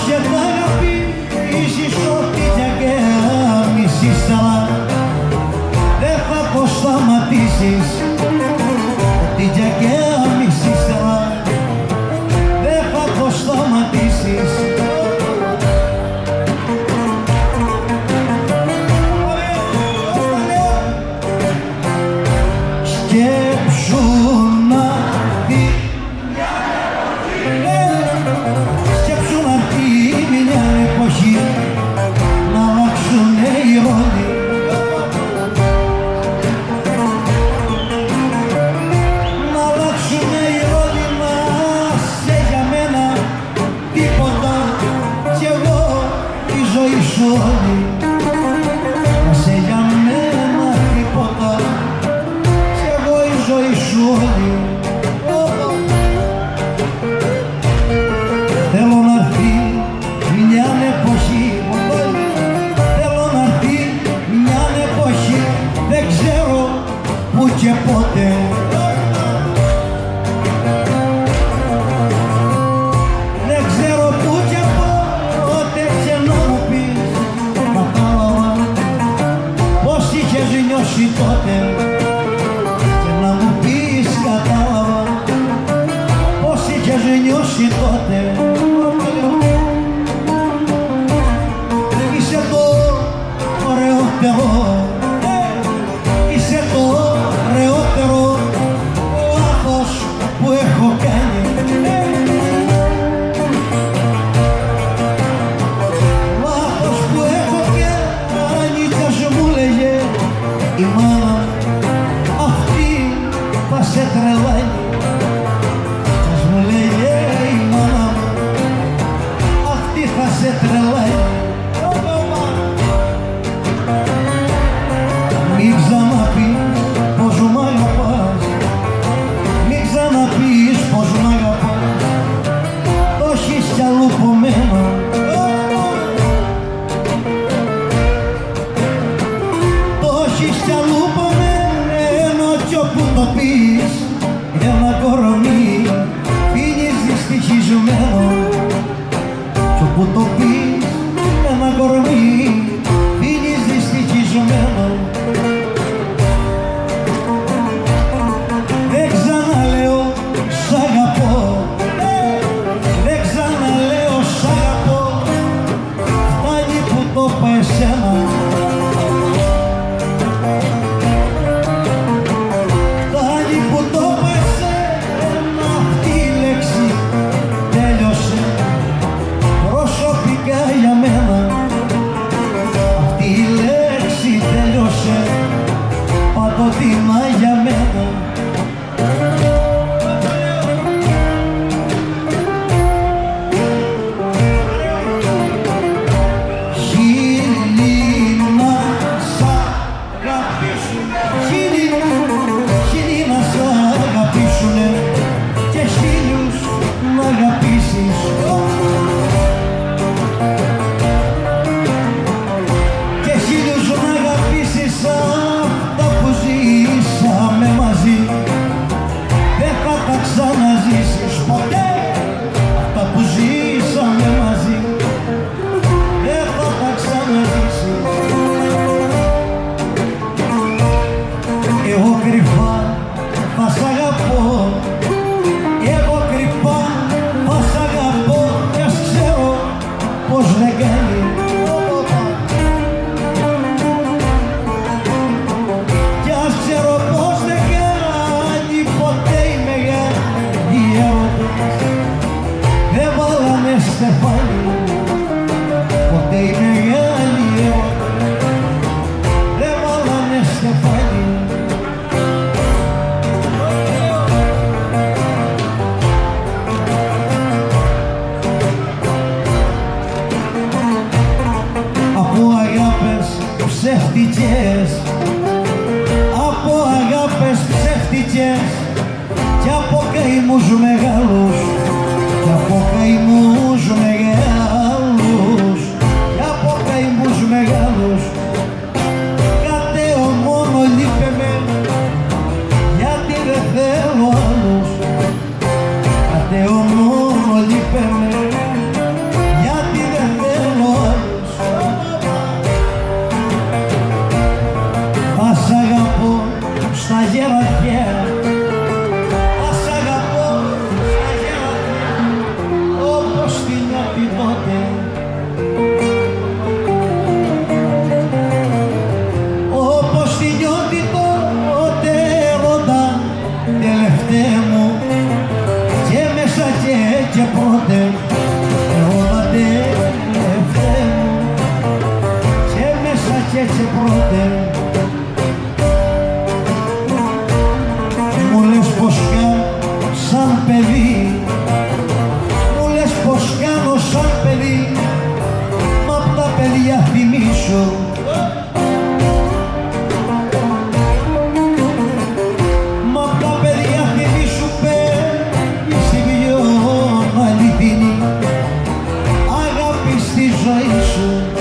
και τα αγαπήσεις ό,τι και μισείς, αλλά δεν θα το σταματήσεις. Ό,τι και μισείς, αλλά δεν θα το σταματήσεις. Σκέψου να δει, σκέψου να δει μια εποχή να αλλάξουνε οι ρόλοι. Να αλλάξουνε οι ρόλοι, να σε για μένα τίποτα κι εγώ η ζωή σου όλη. Να σε για μένα τίποτα κι εγώ η ζωή σου όλη. Θέλω να έρθει μια εποχή, θέλω να έρθει μια εποχή, δεν ξέρω που και πότε. Δεν ξέρω που και πότε και να μου πεις, κατάλαβα πως είχες νιώσει τότε. Και να μου πεις, κατάλαβα πως είχες νιώσει τότε. Είσαι το ωραιότερο, είσαι το ωραιότερο λάθος που έχω κάνει. Λάθος που έχω κάνει κι ας μου λέγε η μάνα αυτή θα σε τρελάνει. Κι ας μου λέγε η μάνα αυτή θα σε τρελάνει. Μην ξαναπείς πως μ' αγαπάς, μην ξαναπείς πως μ' αγαπάς, το έχεις κι αλλού από μένα. Το έχεις κι αλλού από μένα κι όπου το πεις ένα κορμί φύγεις δυστυχισμένο. Κι όπου το πεις ένα κορμί φύγεις δυστυχισμένο. Δεν ξαναλέω σ' αγαπώ, δεν ξαναλέω σ' αγαπώ, φτάνει που το είπα εσένα. Φτάνει που το είπα εσένα, αυτή η λέξη τέλειωσε προσωπικά για μένα. Αυτή η λέξη τέλειωσε παντοτινά για μένα. Χίλιοι να σ' αγαπήσουνε, χίλιοι να σ' αγαπήσουνε και χίλιους να αγαπήσεις. Και χίλιους να αγαπήσεις αυτά που ζήσαμε μαζί. Δεν θα τα ξαναζήσεις ποτέ αυτά που ζήσαμε μαζί. Δεν θα τα ξαναζήσεις. Εγώ κρυφά θα σ' αγαπώ, εγώ κρυφά θα σ' αγαπώ κι ας ξέρω πως δεν κάνει. Κι ας ξέρω πως δεν κάνει ποτέ οι μεγάλοι έρωτες. Δεν βάλανε στεφάνι ποτέ οι μεγάλοι έρωτες. Δεν βάλανε στεφάνι. Από αγάπες ψεύτικες, από αγάπες ψεύτικες κι από καημούς μεγάλους, κι από καημούς μεγάλους, κι από καημούς μεγάλους. Κατέω μόνο λείπε με, γιατί δεν θέλω άλλους. Κατέω μόνο λείπε με, γιατί πρώτε. Μου λες πως κάνω σαν παιδί, μου λες πως κάνω σαν παιδί, μα απ' τα παιδιά θυμίσω. Μα απ' τα παιδιά θυμίσου παίρνεις την πιο αληθινή αγάπη στη ζωή σου.